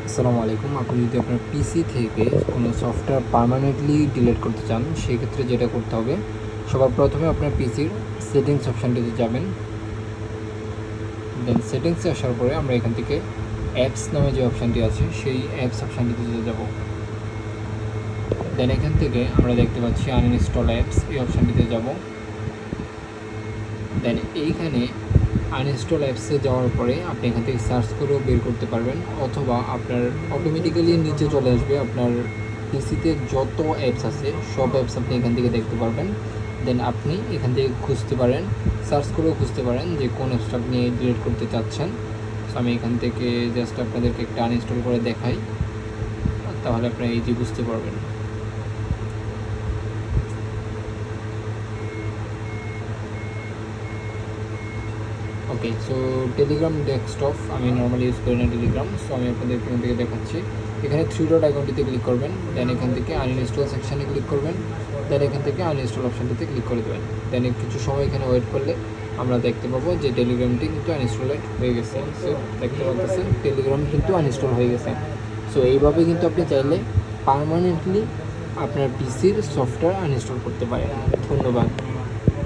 আসসালামু আলাইকুম। আপনি যদি আপনার পিসি থেকে কোনো সফটওয়্যার পার্মানেন্টলি ডিলিট করতে চান, সেক্ষেত্রে যেটা করতে হবে, সবার প্রথমে আপনার পিসির সেটিংস অপশানটিতে যাবেন। দেন সেটিংসে আসার পরে আমরা এখান থেকে অ্যাপস নামে যে অপশানটি আছে সেই অ্যাপস অপশানটিতে যাব। দেন এখান থেকে আমরা দেখতে পাচ্ছি আনইনস্টল অ্যাপস, এই অপশানটিতে যাব। দেন এইখানে আনইনস্টল অ্যাপসে যাওয়ার পরে আপনি এখান থেকে সার্চ করেও বের করতে পারবেন, অথবা আপনার অটোমেটিক্যালি নিচে চলে আসবে। আপনার পিসিতে যত অ্যাপস আছে সব অ্যাপস আপনি এখান থেকে দেখতে পারবেন। দেন আপনি এখান থেকে খুঁজতে পারেন, সার্চ করেও খুঁজতে পারেন যে কোন অ্যাপসটা আপনি ডিলিট করতে চাচ্ছেন। সো আমি এখান থেকে জাস্ট আপনাদেরকে একটা আনইনস্টল করে দেখাই, তাহলে আপনারা এই যে বুঝতে পারবেন। ওকে, সো টেলিগ্রাম ডেস্কটপ আমি নর্মালি ইউজ করি না টেলিগ্রাম, সো আমি আপনাদের এখান থেকে দেখাচ্ছি। এখানে থ্রি ডট আইকনটিতে ক্লিক করবেন, দেন এখান থেকে আনইনস্টল সেকশানে ক্লিক করবেন, দেন এখান থেকে আনইনস্টল অপশানটিতে ক্লিক করে দেবেন। দেন কিছু সময় এখানে ওয়েট করলে আমরা দেখতে পাবো যে টেলিগ্রামটি কিন্তু আনইনস্টলেড হয়ে গেছে। সো দেখতে পাচ্ছেন টেলিগ্রাম কিন্তু আনইনস্টল হয়ে গেছে। সো এইভাবে কিন্তু আপনি চাইলে পার্মানেন্টলি আপনার পিসির সফটওয়্যার আনইনস্টল করতে পারেন। ধন্যবাদ।